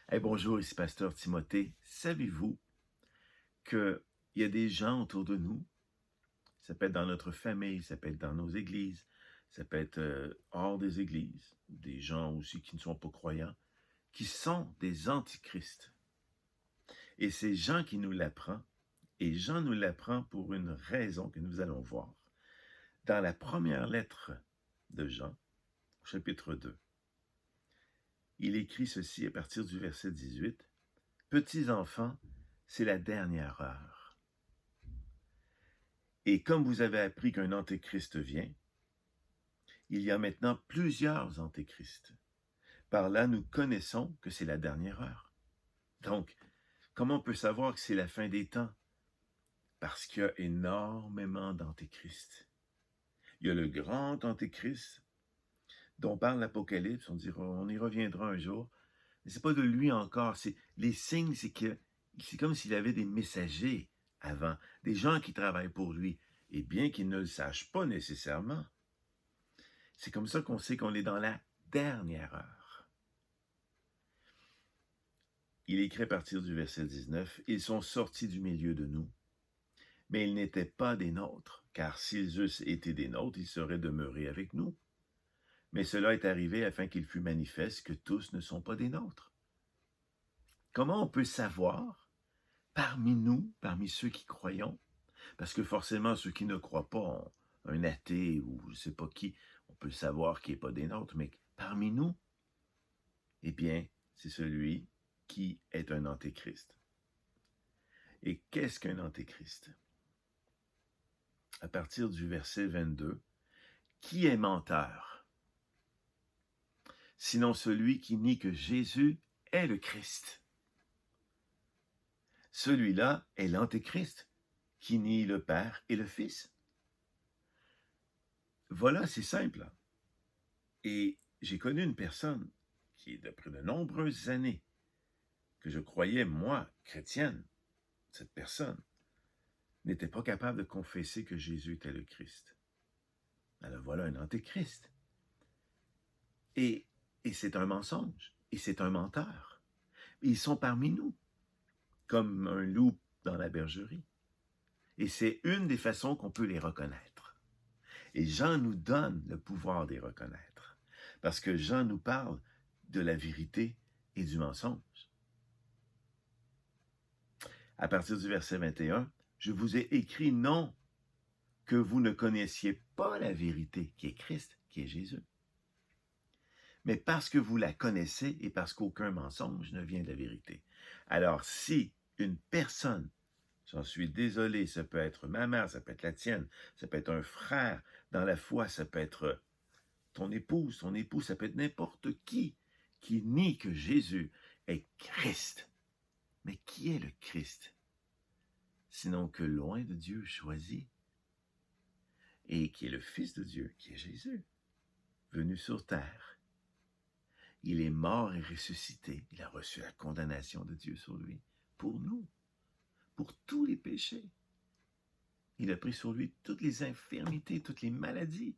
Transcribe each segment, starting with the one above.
Hey, bonjour, ici Pasteur Timothée. Savez-vous qu'il y a des gens autour de nous, ça peut être dans notre famille, ça peut être dans nos églises, ça peut être hors des églises, des gens aussi qui ne sont pas croyants, qui sont des antichrists. Et c'est Jean qui nous l'apprend, et Jean nous l'apprend pour une raison que nous allons voir. Dans la première lettre de Jean, chapitre 2, il écrit ceci à partir du verset 18. « Petits enfants, c'est la dernière heure. Et comme vous avez appris qu'un antéchrist vient, il y a maintenant plusieurs antéchrists. Par là, nous connaissons que c'est la dernière heure. Donc, comment on peut savoir que c'est la fin des temps? Parce qu'il y a énormément d'antéchrists. Il y a le grand antéchrist dont parle l'Apocalypse, on y reviendra un jour, mais c'est pas de lui encore. Les signes, c'est comme s'il avait des messagers avant, des gens qui travaillent pour lui, et bien qu'ils ne le sachent pas nécessairement. C'est comme ça qu'on sait qu'on est dans la dernière heure. Il écrit à partir du verset 19, « Ils sont sortis du milieu de nous, mais ils n'étaient pas des nôtres, car s'ils eussent été des nôtres, ils seraient demeurés avec nous. Mais cela est arrivé afin qu'il fût manifeste que tous ne sont pas des nôtres. » Comment on peut savoir, parmi nous, parmi ceux qui croyons, parce que forcément ceux qui ne croient pas, un athée ou je ne sais pas qui, on peut savoir qui n'est pas des nôtres, mais parmi nous, eh bien, c'est celui qui est un antéchrist. Et qu'est-ce qu'un antéchrist? À partir du verset 22, qui est menteur? Sinon celui qui nie que Jésus est le Christ. Celui-là est l'antéchrist, qui nie le Père et le Fils. Voilà, c'est simple. Et j'ai connu une personne qui, depuis de nombreuses années, que je croyais, moi, chrétienne, cette personne n'était pas capable de confesser que Jésus était le Christ. Alors voilà un antéchrist. Et c'est un mensonge, et c'est un menteur. Ils sont parmi nous, comme un loup dans la bergerie. Et c'est une des façons qu'on peut les reconnaître. Et Jean nous donne le pouvoir de les reconnaître, parce que Jean nous parle de la vérité et du mensonge. À partir du verset 21, « Je vous ai écrit non que vous ne connaissiez pas la vérité qui est Christ, qui est Jésus, mais parce que vous la connaissez et parce qu'aucun mensonge ne vient de la vérité. » Alors, si une personne, j'en suis désolé, ça peut être ma mère, ça peut être la tienne, ça peut être un frère dans la foi, ça peut être ton épouse, ton époux, ça peut être n'importe qui nie que Jésus est Christ. Mais qui est le Christ? Sinon que loin de Dieu choisi, et qui est le Fils de Dieu, qui est Jésus, venu sur terre. Il est mort et ressuscité. Il a reçu la condamnation de Dieu sur lui, pour nous, pour tous les péchés. Il a pris sur lui toutes les infirmités, toutes les maladies.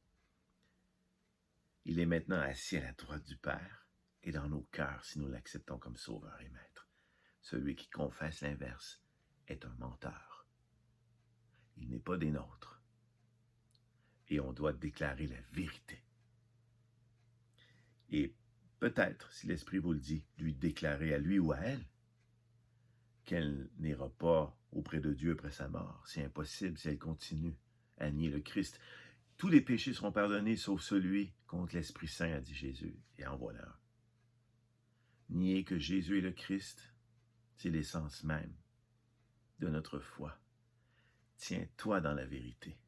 Il est maintenant assis à la droite du Père et dans nos cœurs si nous l'acceptons comme sauveur et maître. Celui qui confesse l'inverse est un menteur. Il n'est pas des nôtres. Et on doit déclarer la vérité. Et peut-être, si l'Esprit vous le dit, lui déclarer à lui ou à elle qu'elle n'ira pas auprès de Dieu après sa mort. C'est impossible si elle continue à nier le Christ. Tous les péchés seront pardonnés sauf celui contre l'Esprit Saint, a dit Jésus. Et en voilà un. Nier que Jésus est le Christ, c'est l'essence même de notre foi. Tiens-toi dans la vérité.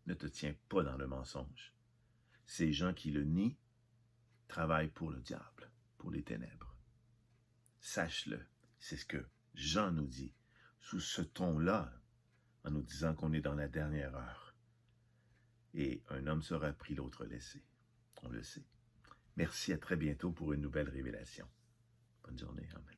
Ne te tiens pas dans le mensonge. Ces gens qui le nient travaillent pour le diable, pour les ténèbres. Sache-le, c'est ce que Jean nous dit, sous ce ton-là, en nous disant qu'on est dans la dernière heure. Et un homme sera pris, l'autre laissé. On le sait. Merci, à très bientôt pour une nouvelle révélation. Bonne journée, amen.